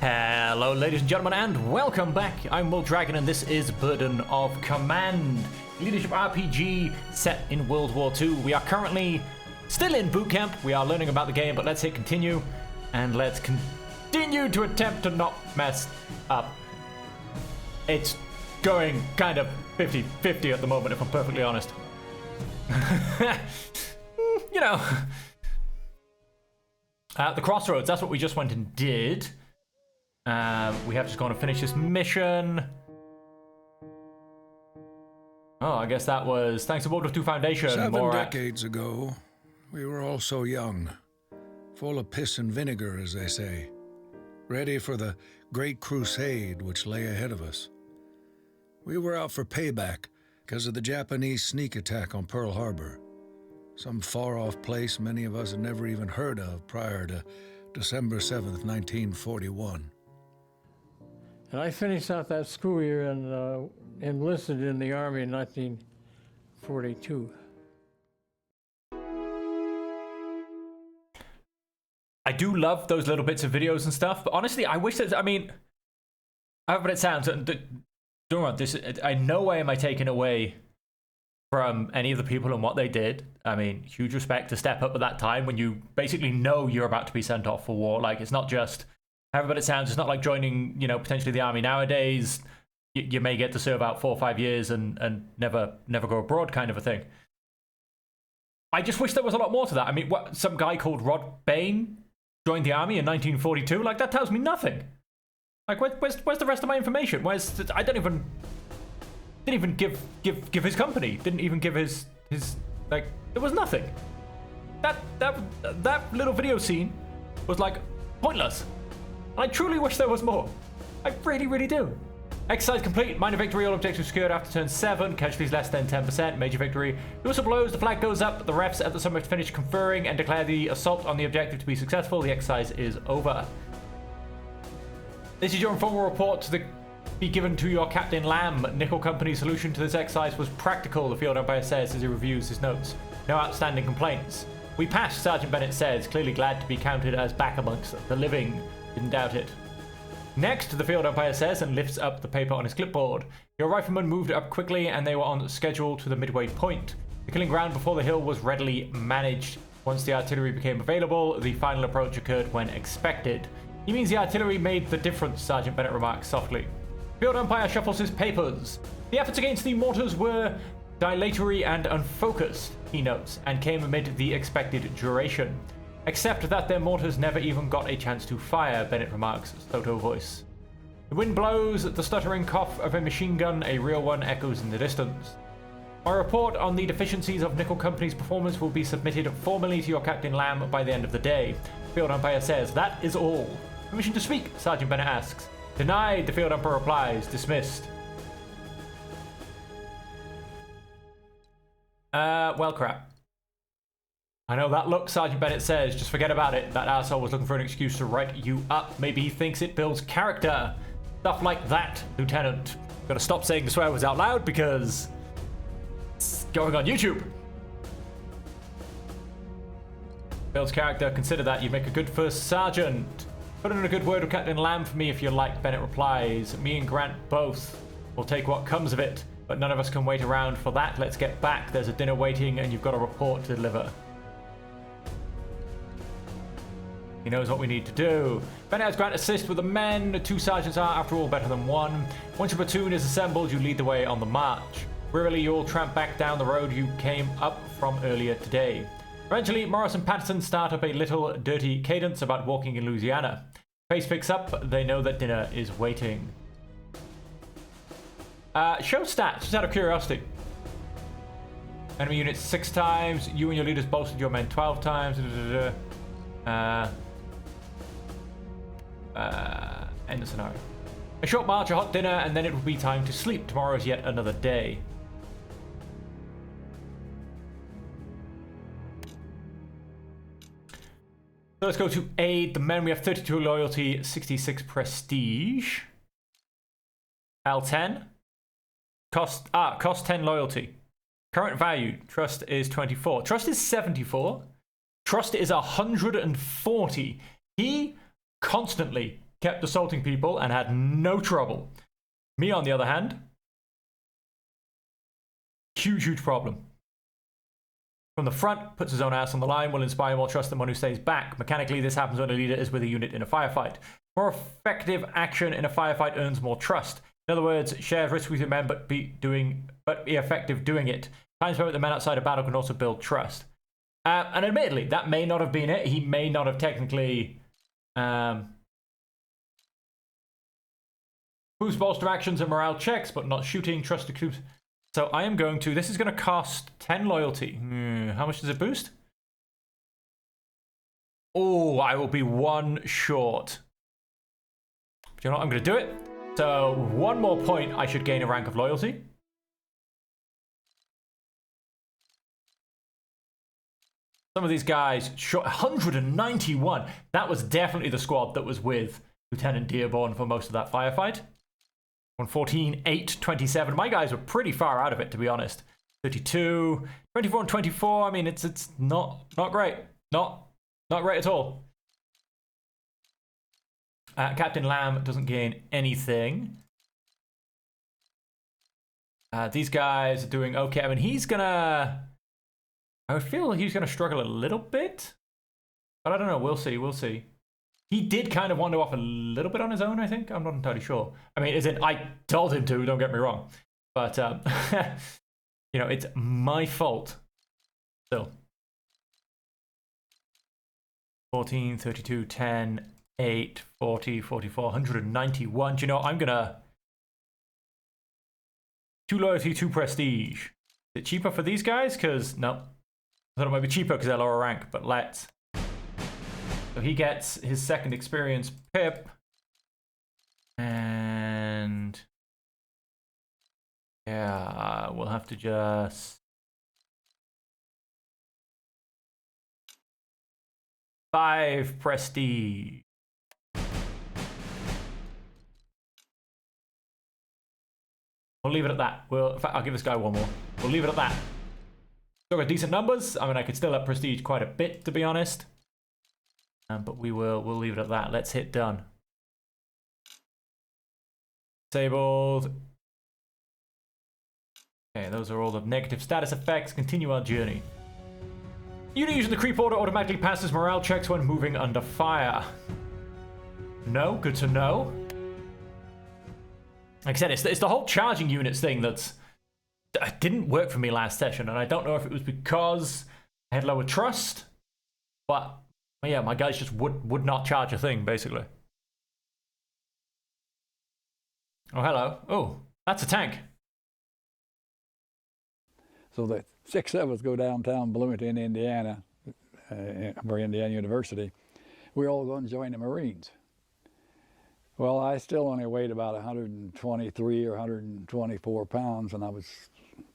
Hello ladies and gentlemen and welcome back. I'm Will Dragon and this is Burden of Command, leadership RPG set in World War II. We are currently still in boot camp. We are learning about the game, but let's hit continue and let's continue to attempt to not mess up. It's going kind of 50-50 at the moment, if I'm perfectly honest. You know, the crossroads, that's what we just went and did. We have to go on and finish this mission. Oh, I guess that was thanks to World War II Foundation. 7 decades ago, we were all so young, full of piss and vinegar, as they say, ready for the great crusade which lay ahead of us. We were out for payback because of the Japanese sneak attack on Pearl Harbor, some far-off place many of us had never even heard of prior to December 7th, 1941. And I finished out that school year and enlisted in the Army in 1942. I do love those little bits of videos and stuff, but honestly, I wish that, I mean, however it sounds, don't worry, this, in no way am I taking away from any of the people and what they did. I mean, huge respect to step up at that time when you basically know you're about to be sent off for war. Like, it's not just, however it sounds, it's not like joining, you know, potentially the army nowadays. You may get to serve out 4 or 5 years and never go abroad kind of a thing. I just wish there was a lot more to that. I mean, what, some guy called Rod Bain joined the army in 1942? Like, that tells me nothing. Like, where's the rest of my information? I didn't even give his company. Didn't even give his like, there was nothing. That little video scene was like pointless. And I truly wish there was more. I really do. Exercise complete. Minor victory. All objectives secured after turn 7. Casualties less than 10%. Major victory. The whistle blows. The flag goes up. The refs at the summit finish conferring and declare the assault on the objective to be successful. The exercise is over. This is your informal report to be given to your Captain Lamb. Nickel Company's solution to this exercise was practical, the field umpire says as he reviews his notes. No outstanding complaints. We passed, Sergeant Bennett says, clearly glad to be counted as back amongst the living. Didn't doubt it. Next, the field umpire says and lifts up the paper on his clipboard. Your riflemen moved up quickly and they were on schedule to the midway point. The killing ground before the hill was readily managed. Once the artillery became available, the final approach occurred when expected. He means the artillery made the difference, Sergeant Bennett remarks softly. Field umpire shuffles his papers. The efforts against the mortars were dilatory and unfocused, he notes, and came amid the expected duration. Except that their mortars never even got a chance to fire, Bennett remarks, sotto voice. The wind blows, the stuttering cough of a machine gun, a real one, echoes in the distance. My report on the deficiencies of Nickel Company's performance will be submitted formally to your Captain Lamb by the end of the day. Field umpire says, that is all. Permission to speak, Sergeant Bennett asks. Denied, the field umpire replies. Dismissed. Well, crap. I know that look, Sergeant Bennett says. Just forget about it. That arsehole was looking for an excuse to write you up. Maybe he thinks it builds character. Stuff like that, Lieutenant. Gotta stop saying the swear words out loud because it's going on YouTube. Builds character. Consider that. You make a good first sergeant. Put in a good word with Captain Lamb for me if you like, Bennett replies. Me and Grant both. We'll take what comes of it. But none of us can wait around for that. Let's get back. There's a dinner waiting and you've got a report to deliver. He knows what we need to do. Bennett has Grant assist with the men. 2 sergeants are, after all, better than 1. Once your platoon is assembled, you lead the way on the march. Wearily, you all tramp back down the road you came up from earlier today. Eventually, Morris and Patterson start up a little dirty cadence about walking in Louisiana. Pace picks up. They know that dinner is waiting. Show stats, just out of curiosity. Enemy units 6 times. You and your leaders bolstered your men 12 times. End the scenario. A short march, a hot dinner, and then it will be time to sleep. Tomorrow is yet another day. So let's go to aid the men. We have 32 loyalty, 66 prestige. L10. Cost 10 loyalty. Current value, trust is 24. Trust is 74. Trust is 140. He constantly kept assaulting people and had no trouble. Me, on the other hand, huge problem. From the front, puts his own ass on the line, will inspire more trust than one who stays back. Mechanically, this happens when a leader is with a unit in a firefight. More effective action in a firefight earns more trust. In other words, share risk with your men, but be effective doing it. Time spent with the men outside a battle can also build trust. And admittedly, that may not have been it. He may not have technically boost bolster actions and morale checks, but not shooting, trust to troops. So I am going to, this is going to cost 10 loyalty. How much does it boost? Oh, I will be 1 short. But you know what, I'm going to do it. So 1 more point, I should gain a rank of loyalty. Some of these guys, 191. That was definitely the squad that was with Lieutenant Dearborn for most of that firefight. 114, 8, 27. My guys were pretty far out of it, to be honest. 32, 24 and 24. I mean, it's not great. Not great at all. Captain Lamb doesn't gain anything. These guys are doing okay. I mean, he's gonna... I feel he's gonna struggle a little bit. But I don't know. We'll see. We'll see. He did kind of wander off a little bit on his own, I think. I'm not entirely sure. I mean, I told him to, don't get me wrong. But, you know, it's my fault. Still. 14, 32, 10, 8, 40, 44, 191. Do you know, I'm going to... 2 loyalty, 2 prestige. Is it cheaper for these guys? Because, no. I thought it might be cheaper because they're lower rank, but let's... So he gets his 2nd experience pip. And... yeah, we'll have to just... 5 prestige. We'll leave it at that. In fact, I'll give this guy 1 more. We'll leave it at that. Still got decent numbers. I mean, I could still up prestige quite a bit, to be honest. But we'll leave it at that. Let's hit done. Disabled. Okay, those are all the negative status effects. Continue our journey. Unit using the creep order automatically passes morale checks when moving under fire. No, good to know. Like I said, it's the whole charging units thing that didn't work for me last session, and I don't know if it was because I had lower trust, but yeah, my guys just would not charge a thing, basically. Oh, hello. Oh, that's a tank. So the 6 of us go downtown Bloomington, Indiana, for Indiana University. We're all going to join the Marines. Well, I still only weighed about 123 or 124 pounds, and I was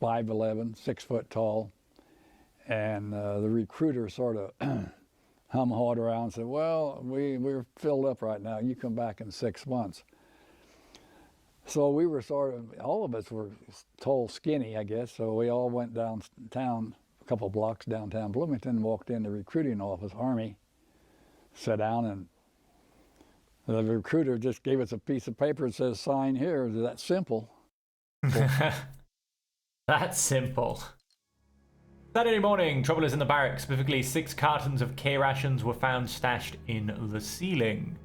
5'11", 6 foot tall. And the recruiter sort of hum-hawed around and said, well, we're filled up right now. You come back in 6 months. So we were all of us were tall, skinny, I guess. So we all went downtown, a couple blocks downtown Bloomington, walked in the recruiting office, Army, sat down, and the recruiter just gave us a piece of paper that says, sign here. That's simple. That's simple. Saturday morning, trouble is in the barracks. Specifically, 6 cartons of K-rations were found stashed in the ceiling.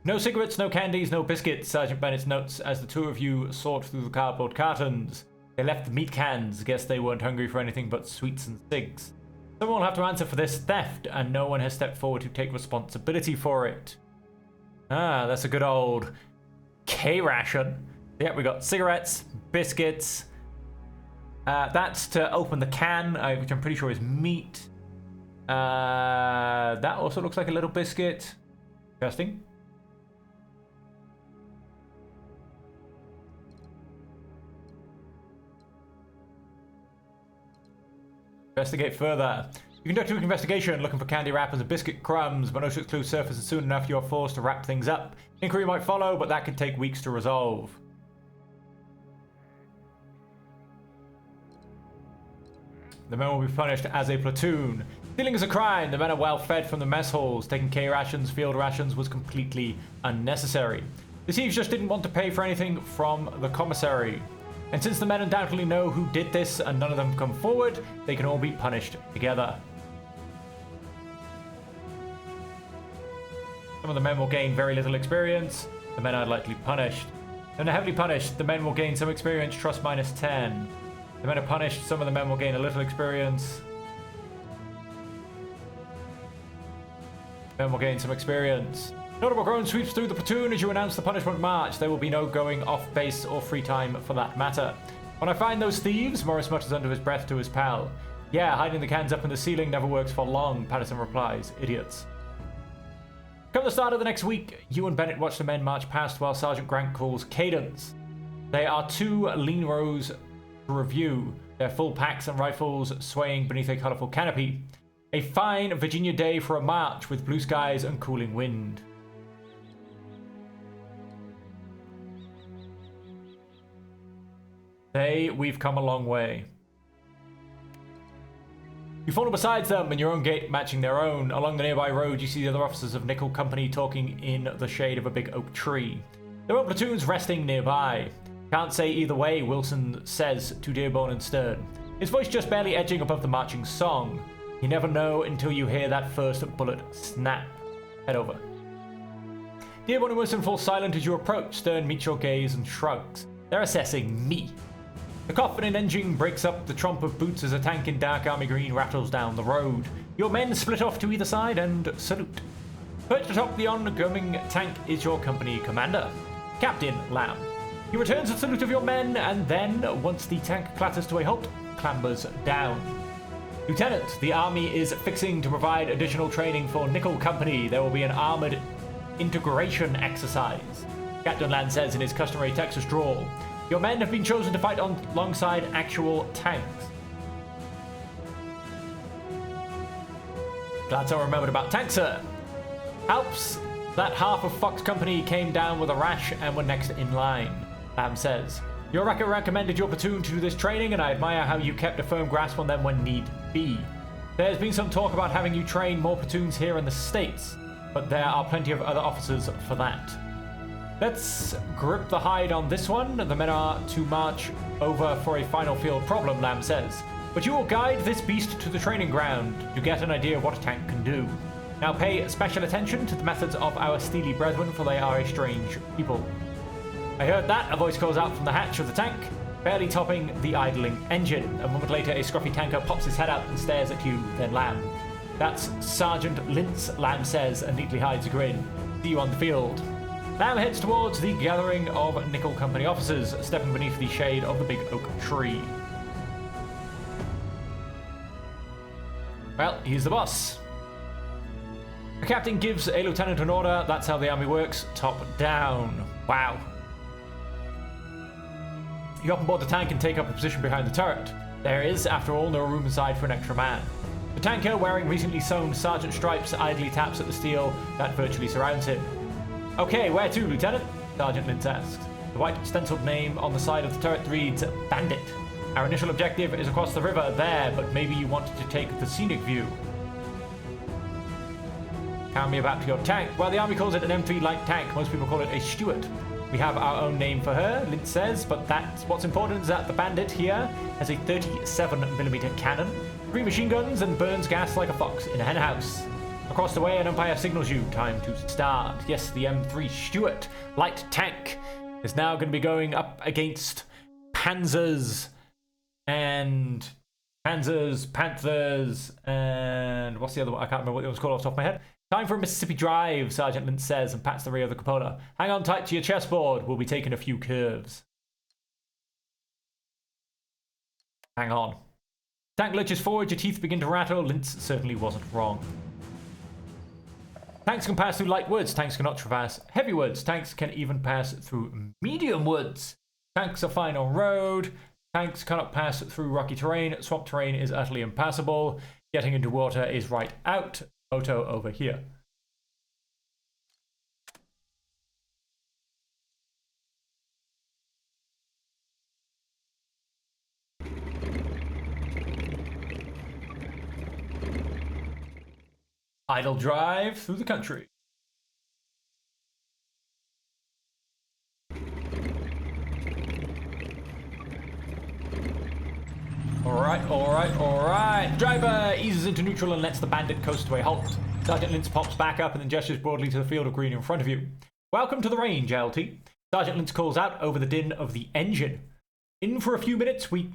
No cigarettes, no candies, no biscuits, Sergeant Bennett's notes as the 2 of you sort through the cardboard cartons. They left the meat cans. Guess they weren't hungry for anything but sweets and cigs. Someone will have to answer for this theft, and no one has stepped forward to take responsibility for it. Ah, that's a good old K-ration. Yeah, we got cigarettes, biscuits. That's to open the can, which I'm pretty sure is meat. That also looks like a little biscuit. Interesting. Investigate further. You conduct a quick investigation looking for candy wrappers and biscuit crumbs, but no such clues surface, and soon enough you are forced to wrap things up. Inquiry might follow, but that could take weeks to resolve. The men will be punished as a platoon. Stealing is a crime. The men are well fed from the mess halls. Taking K rations, field rations was completely unnecessary. The thieves just didn't want to pay for anything from the commissary. And since the men undoubtedly know who did this and none of them come forward, they can all be punished together. Some of the men will gain very little experience. The men are lightly punished. When they're heavily punished, the men will gain some experience, trust -10. The men are punished, some of the men will gain a little experience. Men will gain some experience. Notable groan sweeps through the platoon as you announce the punishment march. There will be no going off base or free time for that matter. When I find those thieves, Morris mutters under his breath to his pal. Yeah, hiding the cans up in the ceiling never works for long, Patterson replies. Idiots. Come the start of the next week, you and Bennett watch the men march past while Sergeant Grant calls cadence. They are 2 lean rows to review, their full packs and rifles swaying beneath a colorful canopy. A fine Virginia day for a march with blue skies and cooling wind. We've come a long way. You follow beside them in your own gait matching their own. Along the nearby road, you see the other officers of Nickel Company talking in the shade of a big oak tree. Their own platoons resting nearby. Can't say either way, Wilson says to Dearborn and Stern, his voice just barely edging above the marching song. You never know until you hear that first bullet snap. Head over. Dearborn and Wilson fall silent as you approach. Stern meets your gaze and shrugs. They're assessing me. The confident engine breaks up the tromp of boots as a tank in dark army green rattles down the road. Your men split off to either side and salute. Perched atop the oncoming tank is your company commander, Captain Lamb. He returns the salute of your men and then, once the tank clatters to a halt, clambers down. Lieutenant, the Army is fixing to provide additional training for Nickel Company. There will be an armored integration exercise, Captain Lamb says in his customary Texas drawl. Your men have been chosen to fight alongside actual tanks. Glad someone remembered about tanks, sir. Helps that half of Fox Company came down with a rash and were next in line, Lamb says. Your record recommended your platoon to do this training, and I admire how you kept a firm grasp on them when need be. There's been some talk about having you train more platoons here in the States, but there are plenty of other officers for that. Let's grip the hide on this one. The men are to march over for a final field problem, Lamb says. But you will guide this beast to the training ground to get an idea of what a tank can do. Now pay special attention to the methods of our steely brethren, for they are a strange people. I heard that, a voice calls out from the hatch of the tank, barely topping the idling engine. A moment later, a scruffy tanker pops his head out and stares at you, then Lamb. That's Sergeant Lintz, Lamb says, and neatly hides a grin. See you on the field. Lamb heads towards the gathering of Nickel Company officers, stepping beneath the shade of the big oak tree. Well, he's the boss. The captain gives a lieutenant an order. That's how the army works, top down. Wow. You hop aboard the tank and take up a position behind the turret. There is, after all, no room inside for an extra man. The tanker, wearing recently sewn sergeant stripes, idly taps at the steel that virtually surrounds him. Okay, where to, Lieutenant? Sergeant Lintz asks. The white stenciled name on the side of the turret reads Bandit. Our initial objective is across the river there, but maybe you wanted to take the scenic view. Count me about to your tank. Well, the army calls it an M3 light tank. Most people call it a Stuart. We have our own name for her, Lintz says, but that's what's important is that the Bandit here has a 37mm cannon, 3 machine guns, and burns gas like a fox in a henhouse. Across the way, an umpire signals you. Time to start. Yes, the M3 Stuart light tank is now going to be going up against Panthers, and what's the other one? I can't remember what it was called off the top of my head. Time for a Mississippi drive, Sergeant Lintz says, and pats the rear of the cupola. Hang on tight to your chessboard. We'll be taking a few curves. Hang on. Tank lurches forward, your teeth begin to rattle. Lintz certainly wasn't wrong. Tanks can pass through light woods. Tanks cannot traverse heavy woods. Tanks can even pass through medium woods. Tanks are fine on road. Tanks cannot pass through rocky terrain. Swamp terrain is utterly impassable. Getting into water is right out. Photo over here. idle drive through the country. Alright. Driver eases into neutral and lets the bandit coast to a halt. Sergeant Lintz pops back up and then gestures broadly to the field of green in front of you. Welcome to the range, LT. Sergeant Lintz calls out over the din of the engine. In a few minutes, we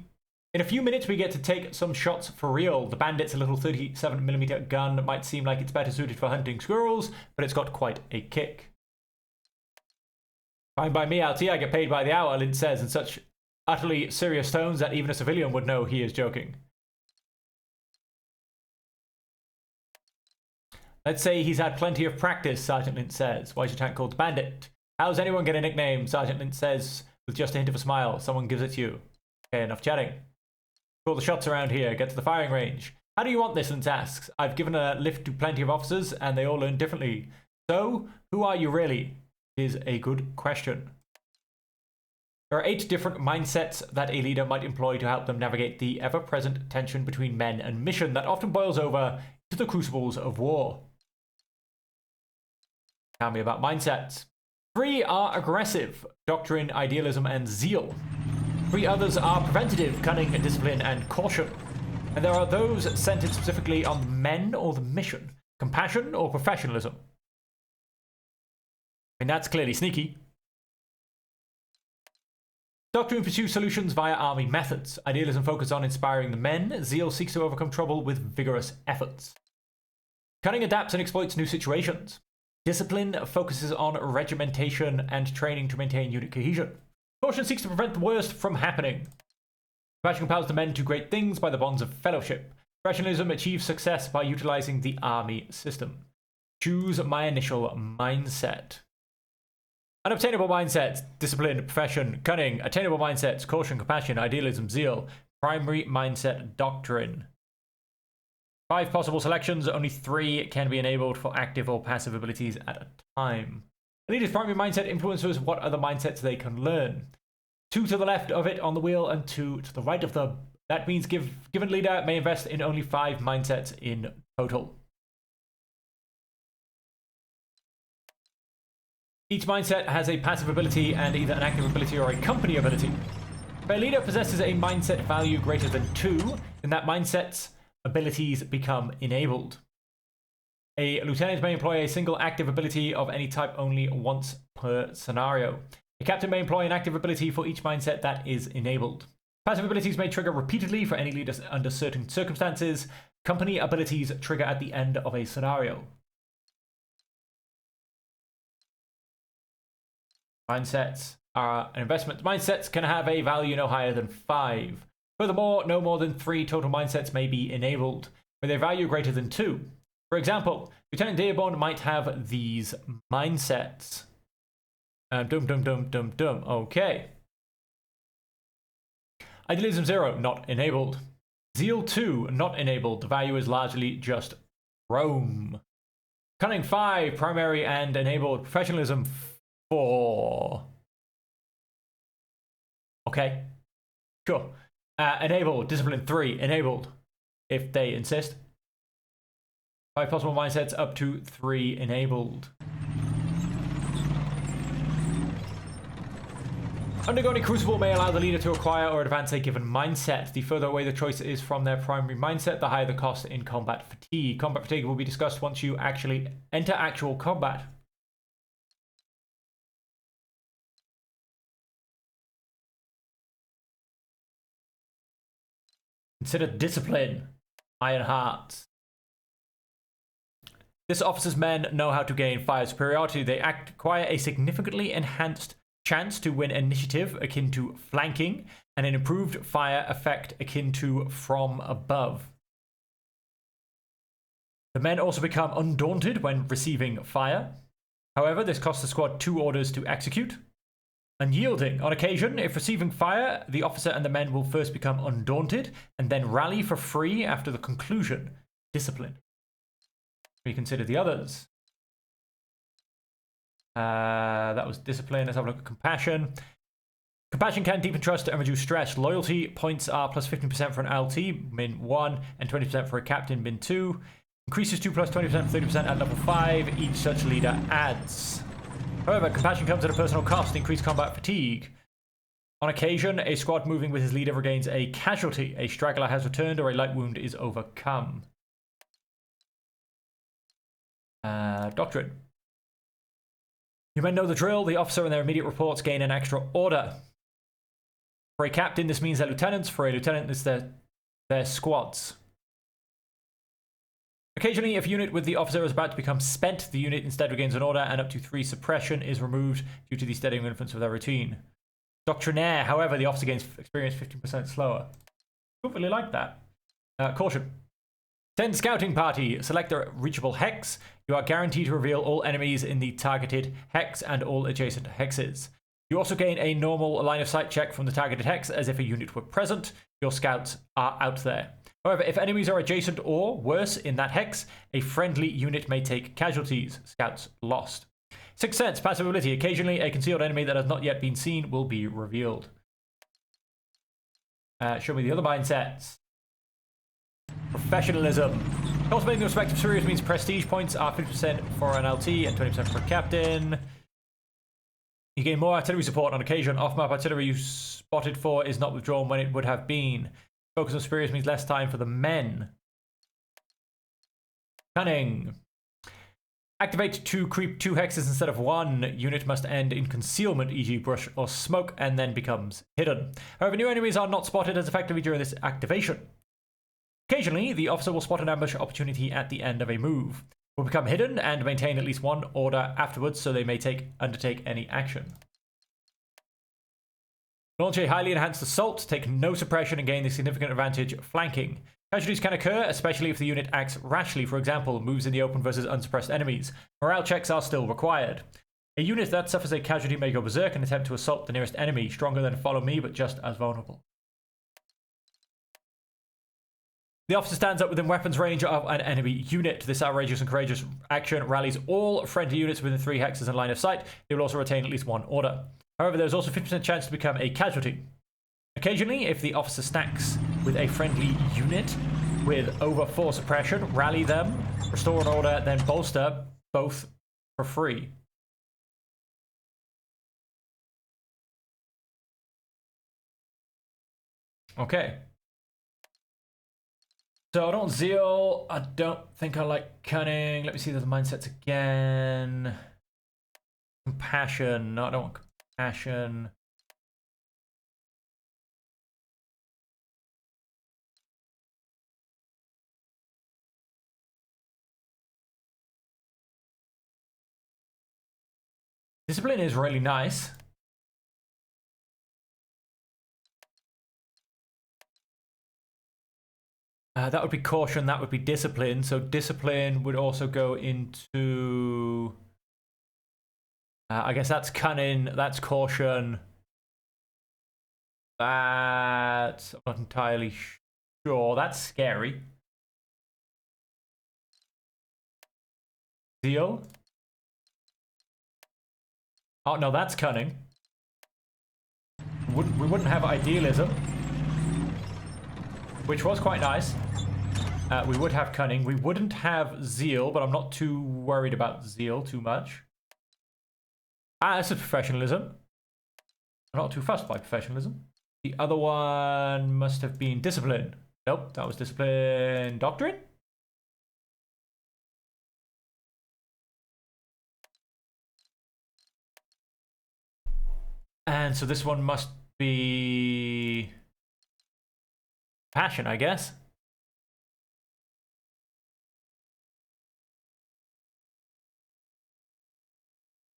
get to take some shots for real. The bandit's a little 37mm gun might seem like it's better suited for hunting squirrels, but it's got quite a kick. Fine by me, LT. I get paid by the hour, Lintz says in such utterly serious tones that even a civilian would know he is joking. Let's say he's had plenty of practice, Sergeant Lintz says. Why's your tank called the Bandit? How's anyone get a nickname? Sergeant Lintz says with just a hint of a smile. Someone gives it to you. Okay, enough chatting. Call the shots around here. Get to the firing range. How do you want this? Lintz asks. I've given a lift to plenty of officers, and they all learn differently. So, who are you really? Is a good question. There are 8 different mindsets that a leader might employ to help them navigate the ever-present tension between men and mission that often boils over to the crucibles of war. Tell me about mindsets. 3 are aggressive, doctrine, idealism, and zeal. 3 others are preventative, cunning, discipline, and caution. And there are those centered specifically on the men or the mission, compassion or professionalism. And that's clearly sneaky. Doctrine pursues solutions via army methods. Idealism focuses on inspiring the men. Zeal seeks to overcome trouble with vigorous efforts. Cunning adapts and exploits new situations. Discipline focuses on regimentation and training to maintain unit cohesion. Caution seeks to prevent the worst from happening. Compassion compels the men to great things by the bonds of fellowship. Professionalism achieves success by utilizing the army system. Choose my initial mindset. Unobtainable mindsets: discipline, profession, cunning. Attainable mindsets: caution, compassion, idealism, zeal. Primary mindset: doctrine. 5 possible selections, only 3 can be enabled for active or passive abilities at a time. A leader's primary mindset influences what other mindsets they can learn. 2 to the left of it on the wheel and 2 to the right of them. That means given leader may invest in only 5 mindsets in total. Each mindset has a passive ability and either an active ability or a company ability. If a leader possesses a mindset value greater than 2, then that mindset's abilities become enabled. A lieutenant may employ a single active ability of any type only once per scenario. A captain may employ an active ability for each mindset that is enabled. Passive abilities may trigger repeatedly for any leaders under certain circumstances. Company abilities trigger at the end of a scenario. Mindsets are an investment. Mindsets can have a value no higher than 5. Furthermore, no more than 3 total mindsets may be enabled, with a value greater than 2. For example, Lieutenant Dearborn might have these mindsets. Okay. Idealism 0, not enabled. Zeal 2, not enabled. The value is largely just Rome. Cunning 5, primary and enabled. Professionalism 4. Okay. Sure. Enabled. Discipline 3, enabled. If they insist. 5 possible mindsets up to 3 enabled. Undergoing a crucible may allow the leader to acquire or advance a given mindset. The further away the choice is from their primary mindset, the higher the cost in combat fatigue. Combat fatigue will be discussed once you actually enter actual combat. Consider discipline. Iron Hearts. This officer's men know how to gain fire superiority. They acquire a significantly enhanced chance to win initiative akin to flanking, and an improved fire effect akin to from above. The men also become undaunted when receiving fire. However, this costs the squad 2 orders to execute. Unyielding. On occasion, if receiving fire, the officer and the men will first become undaunted and then rally for free after the conclusion. Discipline. We consider the others. That was discipline. Let's have a look at compassion. Compassion can deepen trust and reduce stress. Loyalty points are plus 15% for an LT, min 1, and 20% for a captain, min 2. Increases 2 plus 20% 30% at level 5. Each such leader adds. However, compassion comes at a personal cost. Increased combat fatigue. On occasion, a squad moving with his leader regains a casualty. A straggler has returned or a light wound is overcome. Doctrine. You men know the drill. The officer and their immediate reports gain an extra order. For a captain, this means their lieutenants. For a lieutenant, it's their squads. Occasionally, if a unit with the officer is about to become spent, the unit instead regains an order, and up to 3 suppression is removed due to the steadying influence of their routine. Doctrinaire, however, the officer gains experience 15% slower. Don't really like that. Caution. 10 scouting party. Select a reachable hex. You are guaranteed to reveal all enemies in the targeted hex and all adjacent hexes. You also gain a normal line of sight check from the targeted hex as if a unit were present. Your scouts are out there. However, if enemies are adjacent or, worse, in that hex, a friendly unit may take casualties. Scouts lost. 6th Sense, passive ability. Occasionally, a concealed enemy that has not yet been seen will be revealed. Show me the other mindsets. Professionalism. Cultivating the respect of superiors means prestige points are 50% for an LT and 20% for a captain. You gain more artillery support on occasion. Off-map artillery you spotted for is not withdrawn when it would have been. Focus on superiors means less time for the men. Cunning. Activate to creep 2 hexes instead of 1. Unit must end in concealment, e.g. brush or smoke, and then becomes hidden. However, new enemies are not spotted as effectively during this activation. Occasionally, the officer will spot an ambush opportunity at the end of a move. Will become hidden and maintain at least 1 order afterwards, so they may undertake any action. Launch a highly enhanced assault, take no suppression, and gain the significant advantage flanking. Casualties can occur, especially if the unit acts rashly, for example, moves in the open versus unsuppressed enemies. Morale checks are still required. A unit that suffers a casualty may go berserk and attempt to assault the nearest enemy, stronger than follow me, but just as vulnerable. The officer stands up within weapons range of an enemy unit. This outrageous and courageous action rallies all friendly units within 3 hexes and line of sight. They will also retain at least 1 order. However, there is also 50% chance to become a casualty. Occasionally, if the officer stacks with a friendly unit with over 4 suppression, rally them, restore an order, then bolster both for free. Okay. So I don't zeal. I don't think I like cunning. Let me see the mindsets again. Compassion. No, I don't want compassion. Discipline is really nice. That would be caution, that would be discipline. So discipline would also go into... I guess that's cunning, that's caution. That's... I'm not entirely sure. That's scary. Zeal? Oh, no, that's cunning. We wouldn't have idealism, which was quite nice. We would have cunning. We wouldn't have zeal, but I'm not too worried about zeal too much. This is professionalism. I'm not too fussed by professionalism. The other one must have been discipline. Nope, that was discipline. Doctrine? And so this one must be passion, I guess.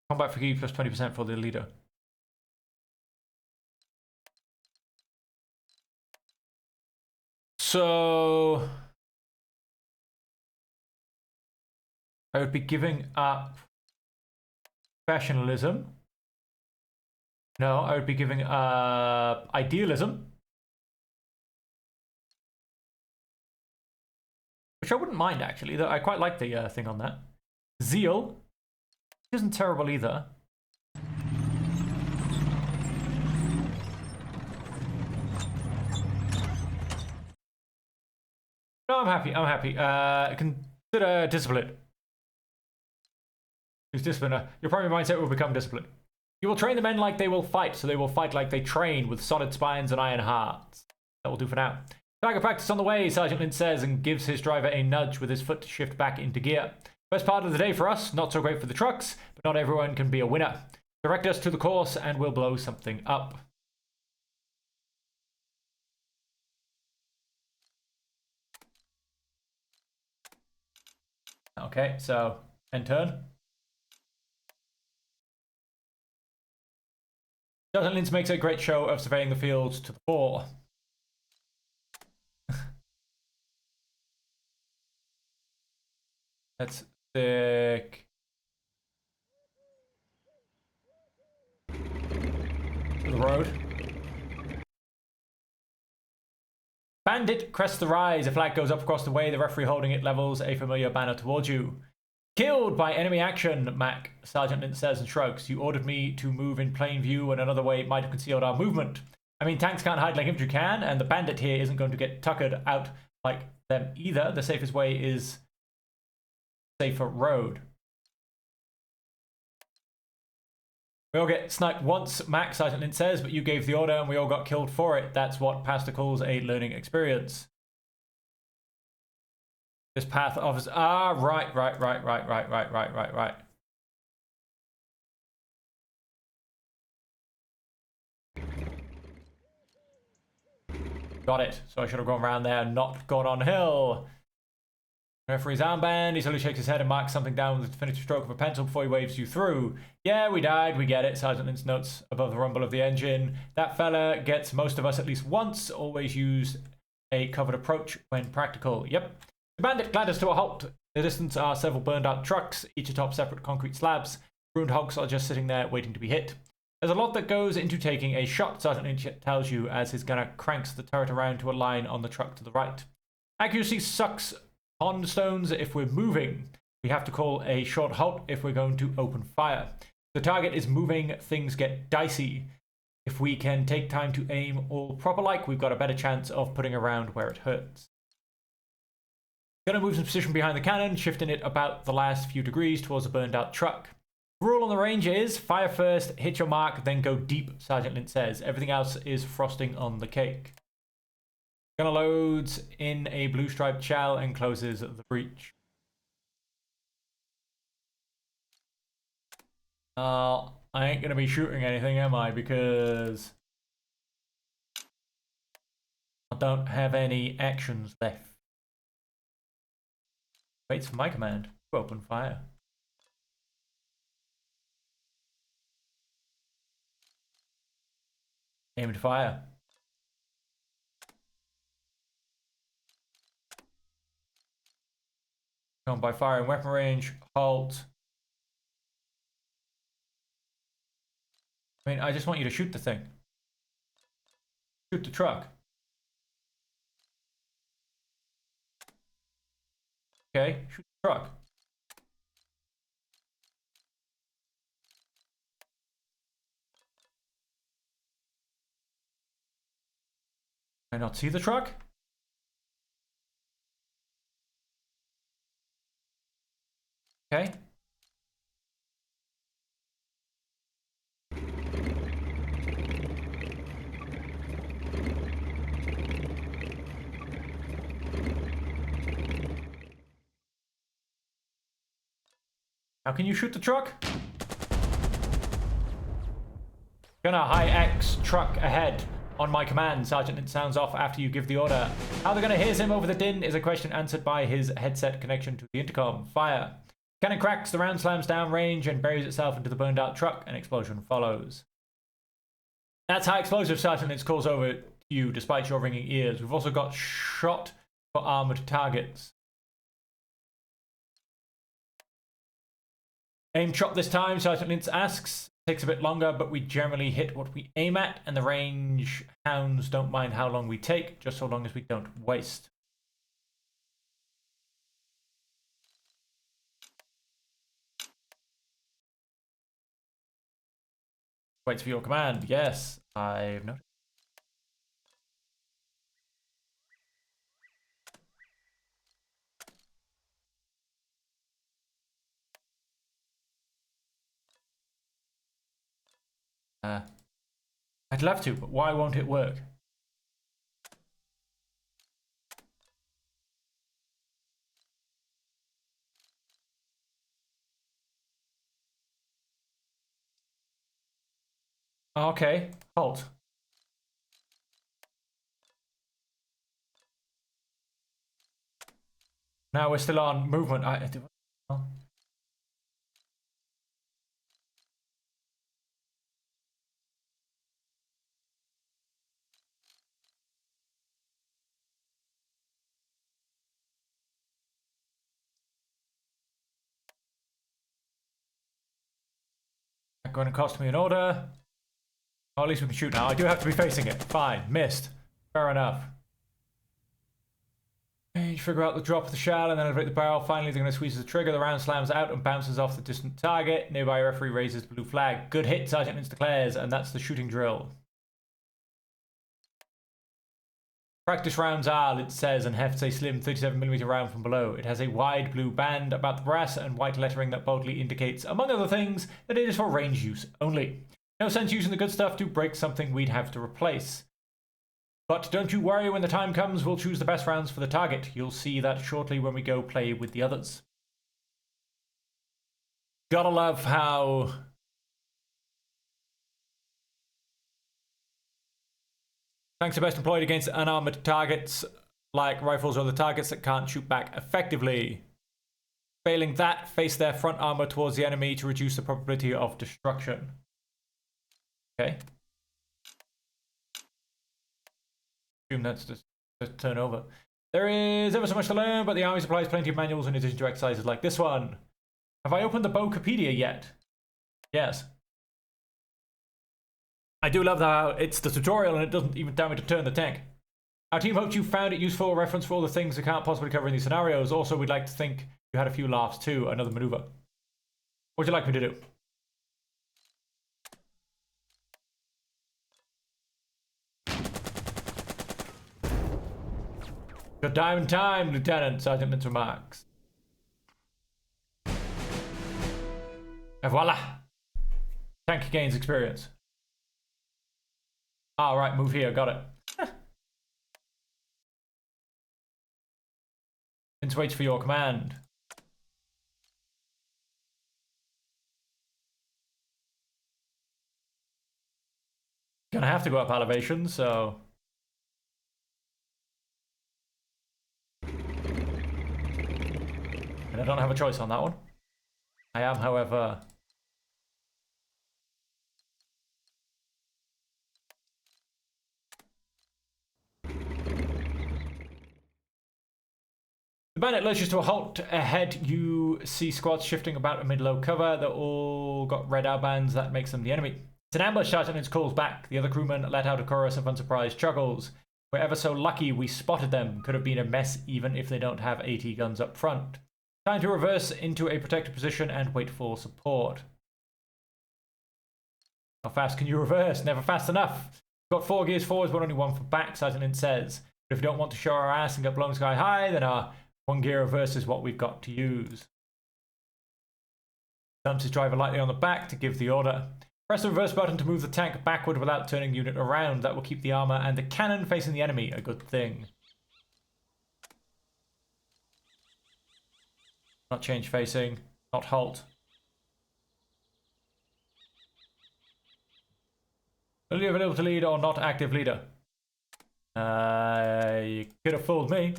Combat fatigue plus 20% for the leader. So I would be giving up professionalism. No, I would be giving up idealism. Which I wouldn't mind, actually. I quite like the thing on that. Zeal isn't terrible either. No, I'm happy. I'm happy. Discipline. Use discipline. Your primary mindset will become discipline. You will train the men like they will fight, so they will fight like they train, with solid spines and iron hearts. That will do for now. Target practice on the way, Sergeant Lynch says, and gives his driver a nudge with his foot to shift back into gear. Best part of the day for us, not so great for the trucks, but not everyone can be a winner. Direct us to the course and we'll blow something up. Okay, so end turn. Sergeant Lynch makes a great show of surveying the fields to the fore. That's sick. To the road. Bandit crests the rise. A flag goes up across the way. The referee holding it levels a familiar banner towards you. Killed by enemy action, Mac, Sergeant Lynch says and shrugs. You ordered me to move in plain view, and another way it might have concealed our movement. I mean, tanks can't hide like infantry can, and the bandit here isn't going to get tuckered out like them either. The safest way is safer road. We all get sniped once, Mac, Sergeant Lynch says, but you gave the order and we all got killed for it. That's what Pastor calls a learning experience. This path offers... Ah, right. Got it. So I should have gone around there and not gone on hill. Referee's armband. He slowly shakes his head and marks something down with the definitive stroke of a pencil before he waves you through. Yeah, we died. We get it. Sergeant Lynch notes above the rumble of the engine. That fella gets most of us at least once. Always use a covered approach when practical. Yep. The bandit clatters to a halt. In the distance are several burned out trucks, each atop separate concrete slabs. Ruined hogs are just sitting there waiting to be hit. There's a lot that goes into taking a shot, Sergeant Lynch tells you as his gunner cranks the turret around to a line on the truck to the right. Accuracy sucks on stones if we're moving. We have to call a short halt if we're going to open fire. If the target is moving, things get dicey. If we can take time to aim all proper like, we've got a better chance of putting a round where it hurts. Gunner moves in position behind the cannon, shifting it about the last few degrees towards the burned out truck. The rule on the range is fire first, hit your mark, then go deep, Sergeant Lynch says. Everything else is frosting on the cake. Gunner loads in a blue striped shell and closes the breech. I ain't gonna be shooting anything, am I? Because I don't have any actions left. Waits for my command to open fire. Aim to fire. Come by firing weapon range. Halt. I mean, I just want you to shoot the thing. Shoot the truck. Okay, shoot the truck. Can I not see the truck? Okay. How can you shoot the truck? Gonna high X truck ahead. On my command, Sergeant. It sounds off after you give the order. How they're gonna hear him over the din is a question answered by his headset connection to the intercom. Fire. Cannon cracks, the round slams down range and buries itself into the burned out truck. An explosion follows. That's high explosive, Sergeant. It calls over to you despite your ringing ears. We've also got shot for armored targets. Aim shot this time, Sergeant Lynch asks. Takes a bit longer, but we generally hit what we aim at, and the range hounds don't mind how long we take, just so long as we don't waste. Waits for your command. Yes, I've noticed. I'd love to, but why won't it work? Okay, halt. Now we're still on movement. Going to cost me an order. Oh, at least we can shoot now. I do have to be facing it. Fine. Missed. Fair enough. You figure out the drop of the shell and then elevate the barrel. Finally, they're going to squeeze the trigger. The round slams out and bounces off the distant target. Nearby referee raises the blue flag. Good hit, Sergeant Lynch declares, and that's the shooting drill. Practice rounds are, it says, and hefts a slim 37mm round from below. It has a wide blue band about the brass and white lettering that boldly indicates, among other things, that it is for range use only. No sense using the good stuff to break something we'd have to replace. But don't you worry, when the time comes, we'll choose the best rounds for the target. You'll see that shortly when we go play with the others. Gotta love how tanks are best employed against unarmored targets like rifles or other targets that can't shoot back effectively. Failing that, face their front armor towards the enemy to reduce the probability of destruction. Okay. Assume that's just a turnover. There is ever so much to learn, but the army supplies plenty of manuals in addition to exercises like this one. Have I opened the Bokopedia yet? Yes. I do love how it's the tutorial and it doesn't even tell me to turn the tank. Our team hopes you found it useful reference for all the things we can't possibly cover in these scenarios. Also, we'd like to think you had a few laughs too. Another maneuver. What would you like me to do? Good diamond time, Lieutenant, Sergeant Lynch remarks. And voila! Tank gains experience. Ah, right, move here, got it. Lynch waits for your command. Gonna have to go up elevation, so... And I don't have a choice on that one. I am, however... The bandit lurches to a halt. Ahead, you see squads shifting about amid low cover. They're all got red armbands. That makes them the enemy. It's an ambush, Sergeant Lynch calls back. The other crewmen let out a chorus of unsurprised chuckles. We're ever so lucky we spotted them. Could have been a mess even if they don't have AT guns up front. Time to reverse into a protected position and wait for support. How fast can you reverse? Never fast enough. We've got 4 gears forwards, but only 1 for back, Sergeant Lynch says. But if we don't want to show our ass and get blown sky high, then our 1 gear reverse is what we've got to use. Dumps his driver lightly on the back to give the order. Press the reverse button to move the tank backward without turning the unit around. That will keep the armor and the cannon facing the enemy, a good thing. Not change facing, not halt. Only available to lead or not active leader. You could have fooled me.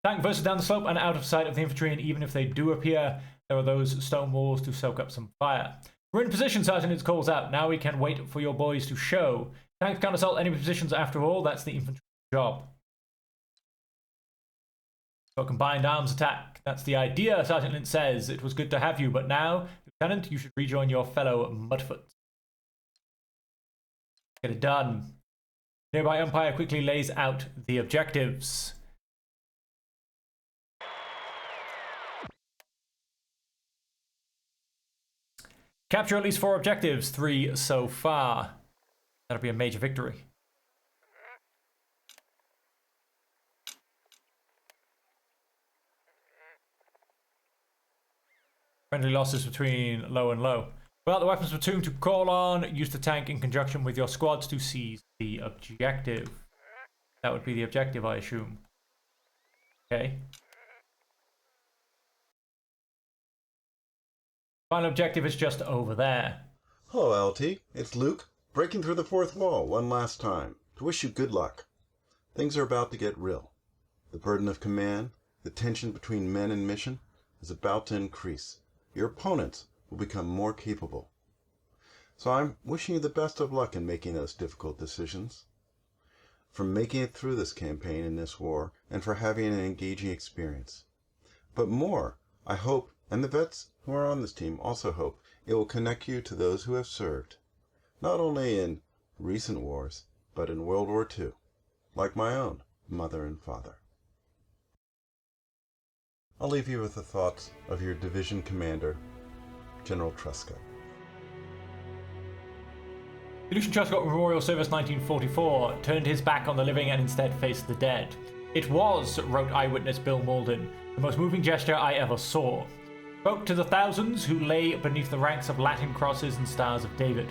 Tank versus down the slope and out of sight of the infantry, and even if they do appear, there are those stone walls to soak up some fire. We're in position, Sergeant Lynch calls out. Now we can wait for your boys to show. Tanks can't assault enemy positions after all. That's the infantry job. So combined arms attack. That's the idea, Sergeant Lynch says. It was good to have you, but now, Lieutenant, you should rejoin your fellow Mudfoots. Get it done. Nearby umpire quickly lays out the objectives. Capture at least 4 objectives, 3 so far. That'll be a major victory. Friendly losses between low and low. Well, the weapons platoon to call on. Use the tank in conjunction with your squads to seize the objective. That would be the objective, I assume. Okay. Final objective is just over there. Hello, LT. It's Luke, breaking through the fourth wall one last time to wish you good luck. Things are about to get real. The burden of command, the tension between men and mission, is about to increase. Your opponents will become more capable. So I'm wishing you the best of luck in making those difficult decisions. For making it through this campaign in this war, and for having an engaging experience. But more, I hope, and the vets who are on this team also hope, it will connect you to those who have served, not only in recent wars, but in World War II, like my own mother and father. I'll leave you with the thoughts of your division commander, General Truscott. Lucian Truscott Memorial Service 1944 turned his back on the living and instead faced the dead. It was, wrote eyewitness Bill Malden, the most moving gesture I ever saw. Spoke to the thousands who lay beneath the ranks of Latin crosses and stars of David.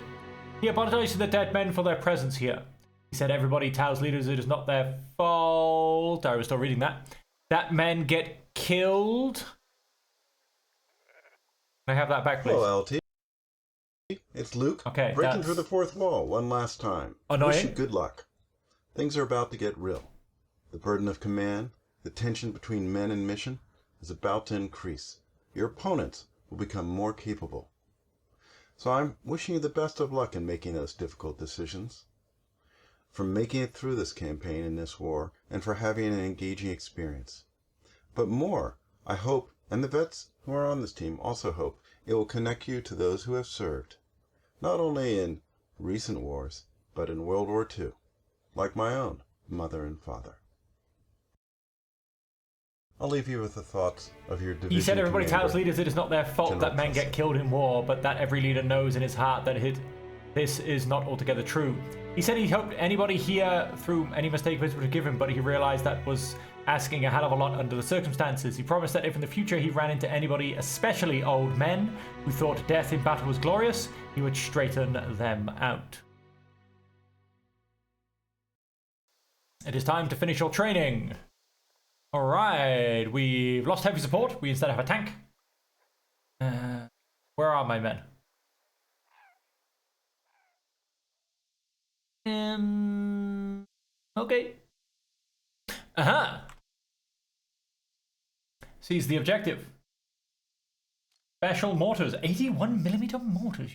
He apologized to the dead men for their presence here. He said everybody tells leaders it is not their fault. I was still reading that men get killed. Can I have that back, please? Hello, LT. It's Luke, okay, breaking through the fourth wall one last time. Annoying. Wish you good luck. Things are about to get real. The burden of command, the tension between men and mission, is about to increase. Your opponents will become more capable. So I'm wishing you the best of luck in making those difficult decisions. For making it through this campaign in this war, and for having an engaging experience. But more, I hope, and the vets who are on this team also hope, it will connect you to those who have served, not only in recent wars, but in World War II, like my own mother and father. I'll leave you with the thoughts of your division. He said everybody commander, tells leaders it is not their fault General that men get Truscott. killed in war, but that every leader knows in his heart that this is not altogether true. He said he hoped anybody here through any mistake his would have given, but he realized that was asking a hell of a lot under the circumstances. He promised that if in the future he ran into anybody, especially old men, who thought death in battle was glorious, he would straighten them out. It is time to finish your training. Alright, we've lost heavy support. We instead have a tank. Where are my men? Okay. Aha! Seize the objective. Special mortars. 81mm mortars.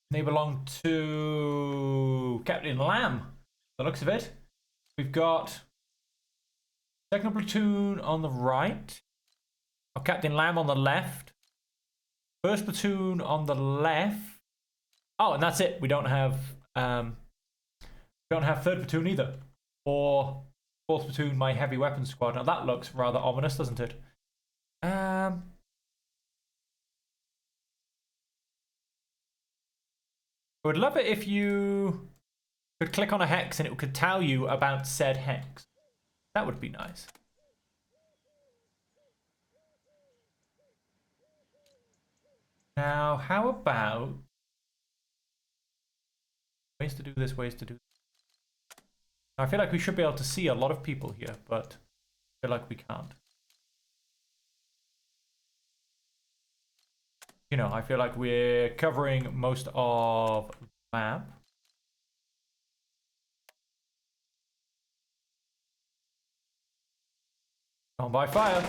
They belong to Captain Lamb. The looks of it. We've got second platoon on the right. Oh, Captain Lamb on the left. First platoon on the left. Oh, and that's it. We don't have third platoon either. Or fourth platoon, my heavy weapons squad. Now that looks rather ominous, doesn't it? I would love it if you could click on a hex and it could tell you about said hex. That would be nice. Now, how about ways to do this, ways to do this. I feel like we should be able to see a lot of people here, but I feel like we can't. You know, I feel like we're covering most of the map. On by fire.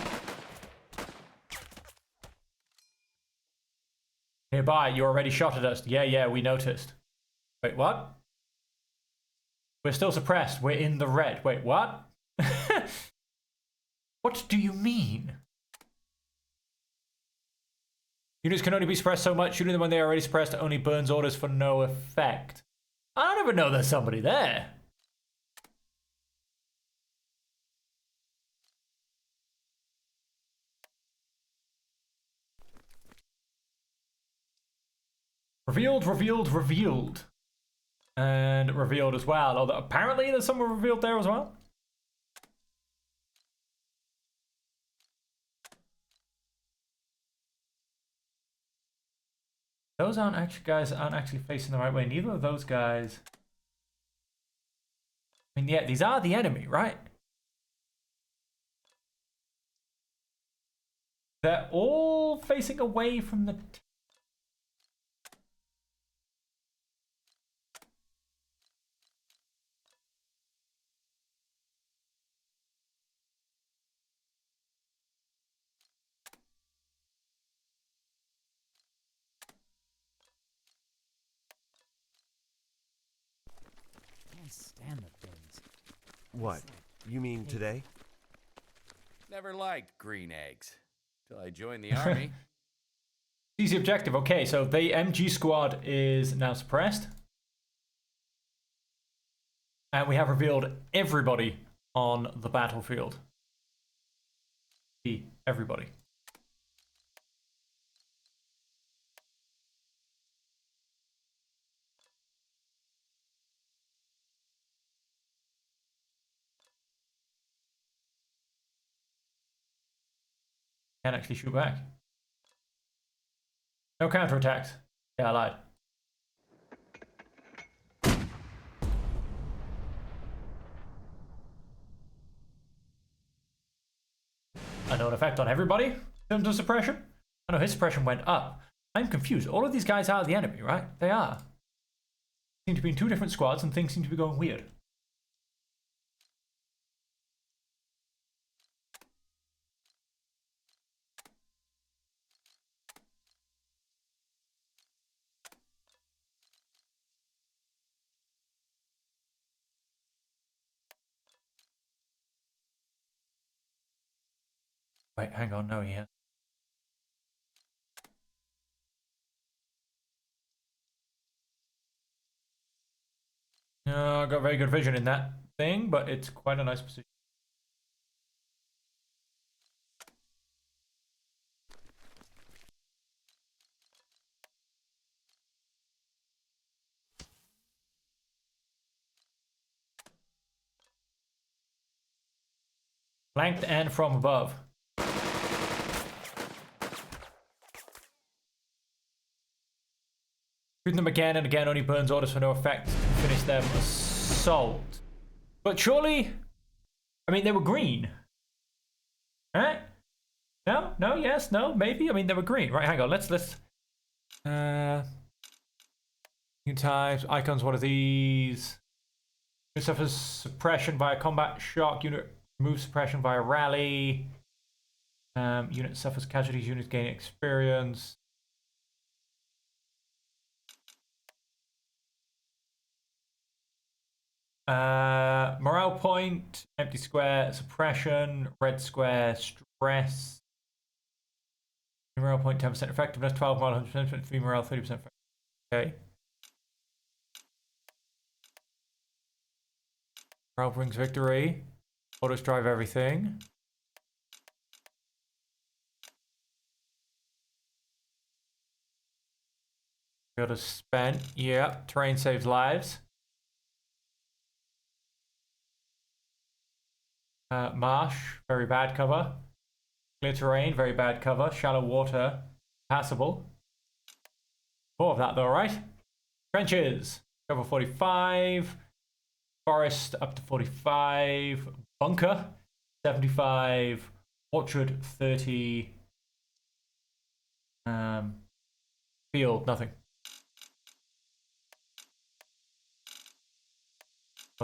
Nearby, you already shot at us. Yeah, we noticed. Wait, what? We're still suppressed. We're in the red. Wait, what? What do you mean? Units can only be suppressed so much. Shooting them when they are already suppressed only burns orders for no effect. I don't even know there's somebody there. Revealed, revealed, revealed. And revealed as well. Although apparently there's someone revealed there as well. Those aren't actually facing the right way. Neither of those guys. I mean, yeah, these are the enemy, right? They're all facing away from the... Can't stand the things. What? You mean today? Never liked green eggs. Till I joined the army. Easy objective. Okay, so the MG squad is now suppressed. And we have revealed everybody on the battlefield. Everybody. Can't actually shoot back. No counterattacks. Yeah, I lied. Unknown effect on everybody in terms of suppression. I know his suppression went up. I'm confused. All of these guys are the enemy, right? They are. Seem to be in two different squads and things seem to be going weird. Wait, hang on, no, he has. No, I got very good vision in that thing, but it's quite a nice position. Flanked and from above. Shooting them again and again only burns orders for no effect to finish them assault. But surely, I mean, they were green. Right? No, no, yes, no, maybe. I mean, they were green. Right, hang on. Let's new types, icons, what are these? Unit suffers suppression via combat shock. Unit removes suppression via rally. Unit suffers casualties. Units gain experience. Morale point, empty square, suppression, red square, stress. Morale point, 10% effectiveness, 12 morale, 100%, 3 morale, 30% effectiveness. Okay. Morale brings victory. Autos drive everything. Got to spent. Yeah. Terrain saves lives. Marsh, very bad cover. Clear terrain, very bad cover. Shallow water, passable. More of that though, right? Trenches, cover 45. Forest up to 45. Bunker, 75. Orchard, 30. Field, nothing.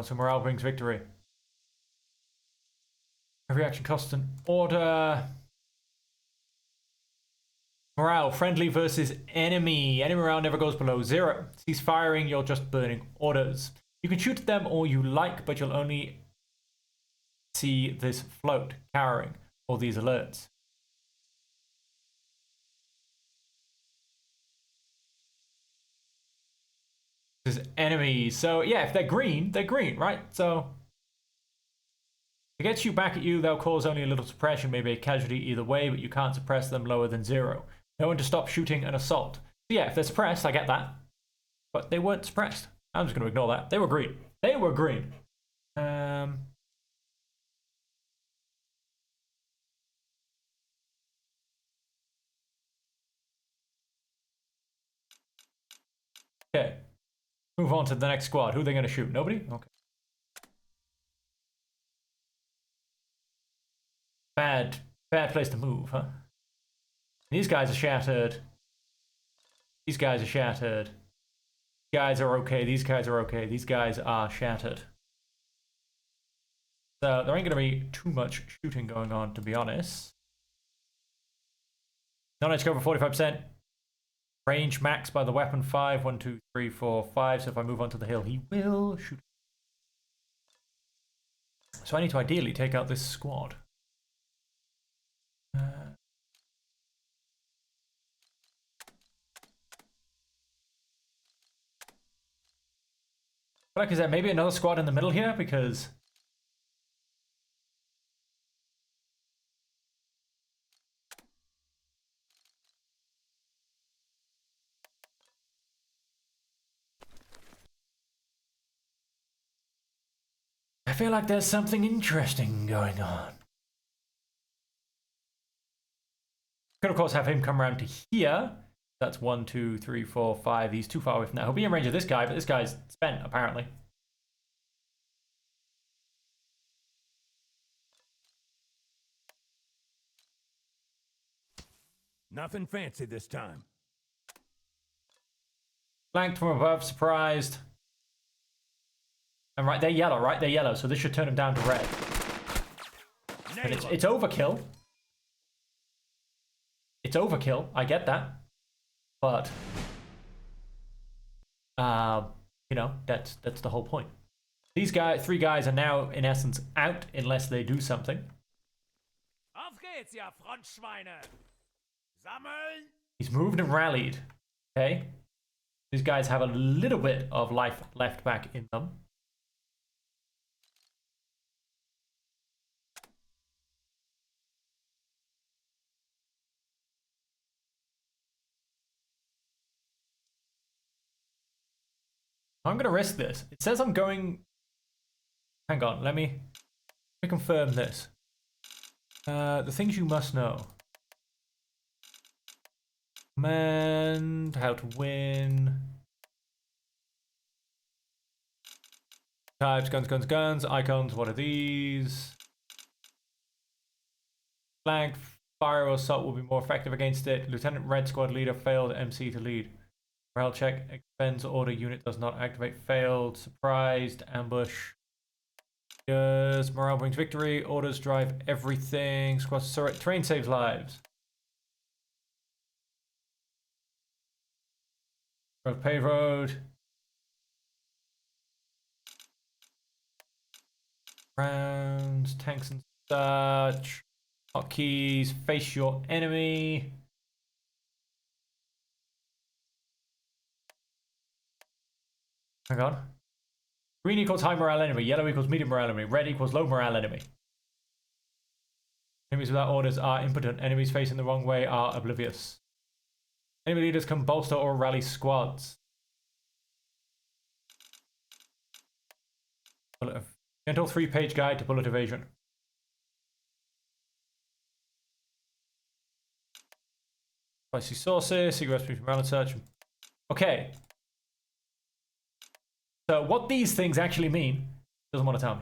So morale brings victory. Every action costs an order. Morale, friendly versus enemy. Enemy morale never goes below 0. Cease firing, you're just burning orders. You can shoot at them all you like, but you'll only see this float, cowering, or these alerts. This is enemies. So yeah, if they're green, right? So if it gets you back at you, they'll cause only a little suppression, maybe a casualty either way, but you can't suppress them lower than 0. No one to stop shooting an assault. Yeah, if they're suppressed, I get that. But they weren't suppressed. I'm just going to ignore that. They were green. They were green. Okay. Move on to the next squad. Who are they going to shoot? Nobody? Okay. Bad place to move, huh? These guys are shattered. These guys are shattered. These guys are okay. These guys are okay. These guys are shattered. So there ain't going to be too much shooting going on, to be honest. Non-edge cover 45%. Range max by the weapon 5. 1, 2, 3, 4, 5. So if I move onto the hill, he will shoot. So I need to ideally take out this squad. Like, is there maybe another squad in the middle here? Because I feel like there's something interesting going on. Could of course have him come around to here. That's 1, 2, 3, 4, 5. He's too far away from that. He'll be in range of this guy, but this guy's spent apparently. Nothing fancy this time. Flanked from above, surprised. And right, they're yellow, right? They're yellow, so this should turn him down to red. And it's overkill. It's overkill, I get that. But you know, that's the whole point. These guys, 3 guys are now in essence out unless they do something. Auf geht's, ja Frontschweine! Sammeln! He's moved and rallied. Okay? These guys have a little bit of life left back in them. I'm going to risk this. It says I'm going... Hang on, let me confirm this. The things you must know. Command, how to win. Types, guns, icons, what are these? Flank, fire or assault will be more effective against it. Lieutenant Red Squad leader failed MC to lead. Morale check, expends order, unit does not activate, failed, surprised, ambush. Yes, morale brings victory, orders drive everything, squad, sorry, train saves lives. Paved road. Rounds, tanks and such. Hotkeys, face your enemy. Hang on. Green equals high morale enemy. Yellow equals medium morale enemy. Red equals low morale enemy. Enemies without orders are impotent. Enemies facing the wrong way are oblivious. Enemy leaders can bolster or rally squads. Gentle 3-page guide to bullet evasion. Spicy sauces, secret recipe from Alan Search. Okay. So what these things actually mean, doesn't want to tell me.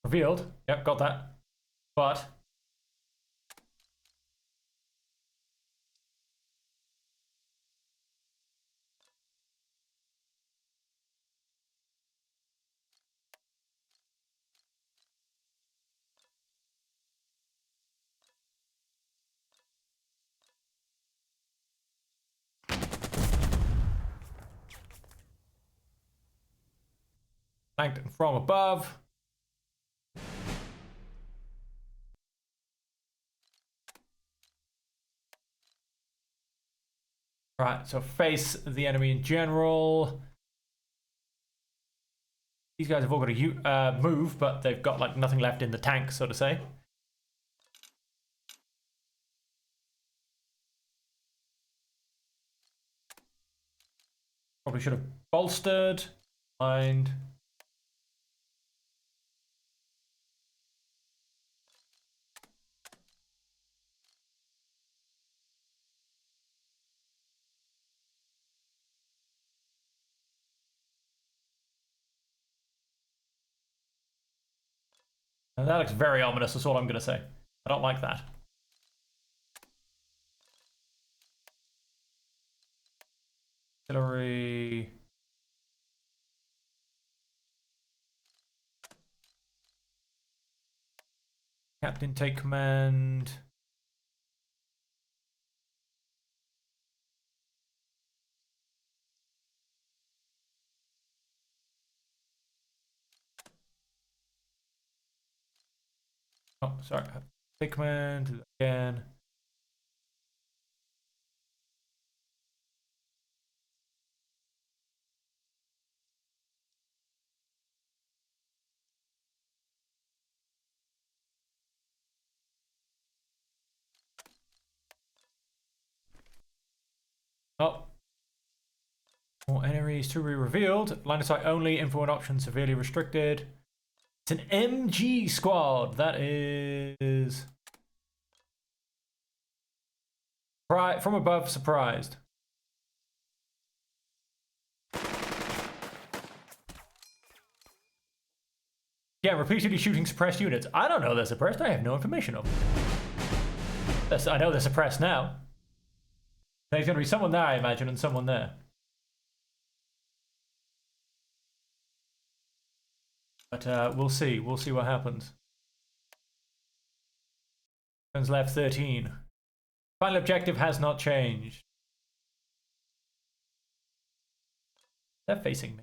Revealed. Yep, got that. But flanked from above. Right, so face the enemy in general. These guys have all got to move, but they've got like nothing left in the tank, so to say. Probably should have bolstered. Mind. And that looks very ominous, that's all I'm going to say. I don't like that. Artillery. Captain, take command. Oh, sorry. Take command again. Oh. More enemies to be revealed. Line of sight only. Info and options severely restricted. It's an MG squad. That is... From above, surprised. Yeah, repeatedly shooting suppressed units. I don't know they're suppressed. I have no information of them. I know they're suppressed now. There's going to be someone there, I imagine, and someone there. But we'll see. We'll see what happens. Turns left 13. Final objective has not changed. They're facing me.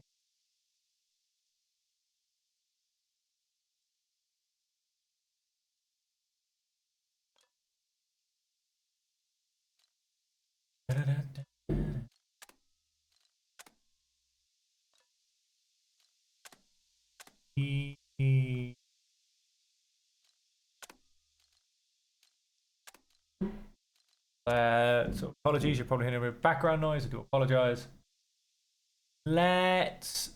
So apologies, you're probably hearing a bit of background noise. I do apologize. Let's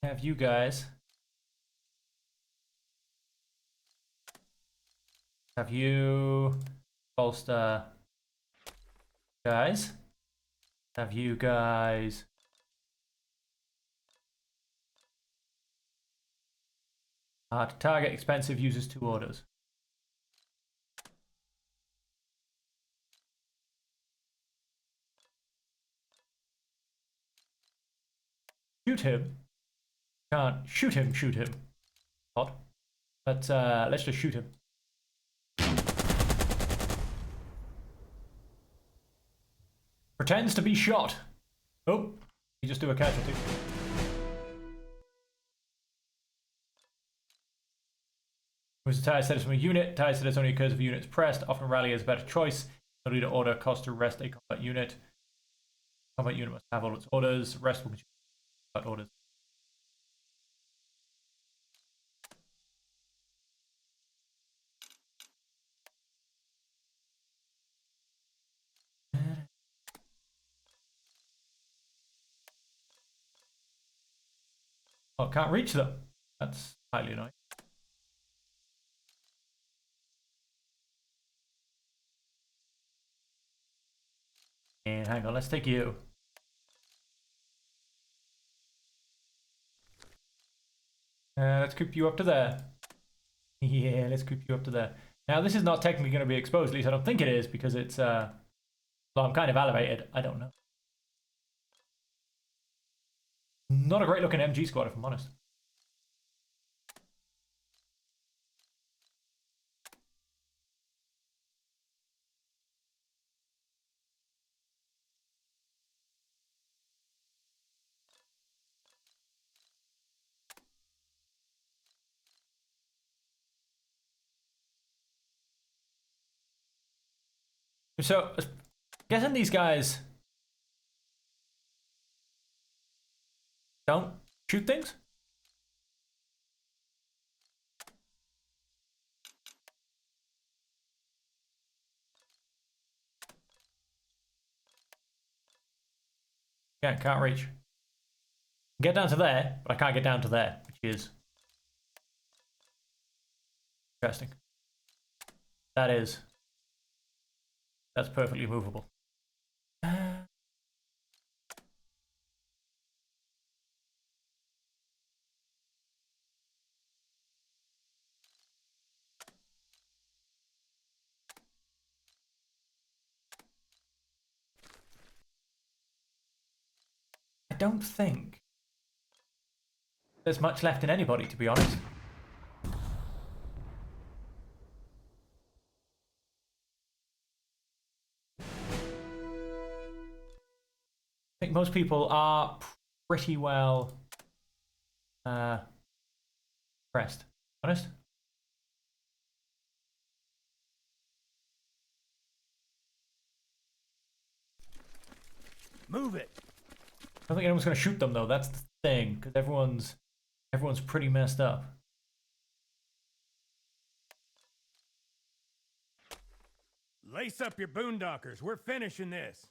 have you guys. Have you bolster guys? Have you guys to target expensive users 2 orders. Shoot him. Can't shoot him, shoot him. Odd. But let's just shoot him. Pretends to be shot. Oh, he just do a casualty. Was a tire status from a unit. Tire status only occurs if a unit is pressed. Often rally is a better choice. No leader order cost to rest a combat unit. Combat unit must have all its orders. Rest will continue combat orders. Oh, can't reach them. That's highly annoying. And hang on, let's take you. Let's creep you up to there. Yeah, let's creep you up to there. Now, this is not technically going to be exposed, at least I don't think it is, because it's, well, I'm kind of elevated. I don't know. Not a great looking MG squad, if I'm honest. So, guessing these guys don't shoot things? Yeah, can't reach. Get down to there, but I can't get down to there, which is interesting. That's perfectly movable. I don't think there's much left in anybody, to be honest. I think most people are pretty well pressed. Honest? Move it. I don't think anyone's going to shoot them though. That's the thing, because everyone's pretty messed up. Lace up your boondockers. We're finishing this.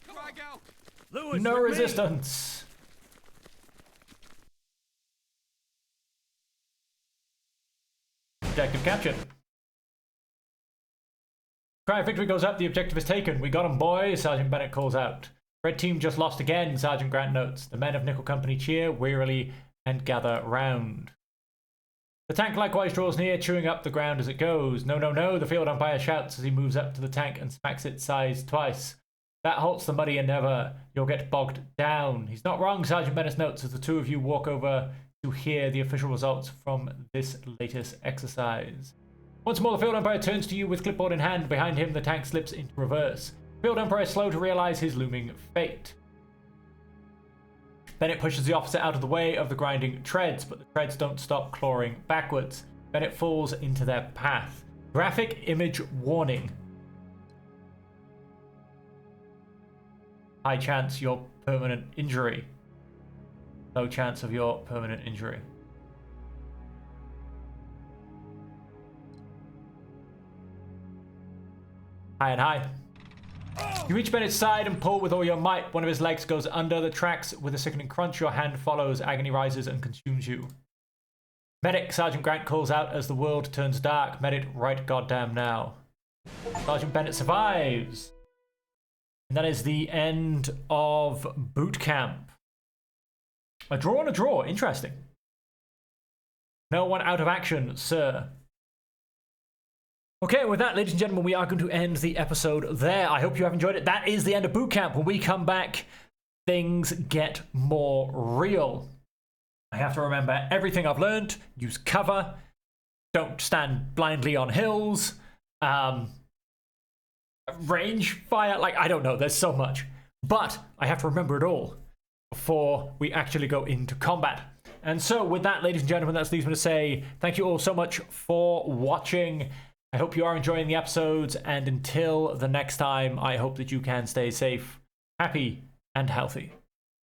Drag out. Lewis, No with me. resistance. Objective captured. Cry of victory goes up. The objective is taken. We got him, boys. Sergeant Bennett calls out. Red team just lost again. Sergeant Grant notes. The men of Nickel Company cheer wearily and gather round. The tank likewise draws near, chewing up the ground as it goes. No, no, no, the field umpire shouts as he moves up to the tank and smacks its sides twice. That halts the muddy endeavor. You'll get bogged down. He's not wrong, Sergeant Bennett notes as the two of you walk over to hear the official results from this latest exercise. Once more, the field umpire turns to you with clipboard in hand. Behind him, the tank slips into reverse. The field umpire is slow to realize his looming fate. Bennett pushes the officer out of the way of the grinding treads, but the treads don't stop clawing backwards. Bennett falls into their path. Graphic image warning. High chance your permanent injury. Low chance of your permanent injury. High and high. You reach Bennett's side and pull with all your might. One of his legs goes under the tracks with a sickening crunch. Your hand follows. Agony rises and consumes you. Medic, Sergeant Grant calls out as the world turns dark. Medic, right goddamn now. Sergeant Bennett survives. And that is the end of boot camp. A draw and a draw. Interesting. No one out of action, sir. Okay, with that, ladies and gentlemen, we are going to end the episode there. I hope you have enjoyed it. That is the end of boot camp. When we come back, things get more real. I have to remember everything I've learned. Use cover. Don't stand blindly on hills. Range fire. Like, I don't know. There's so much. But I have to remember it all before we actually go into combat. And so with that, ladies and gentlemen, that leaves me to say thank you all so much for watching. I hope you are enjoying the episodes, and until the next time, I hope that you can stay safe, happy, and healthy.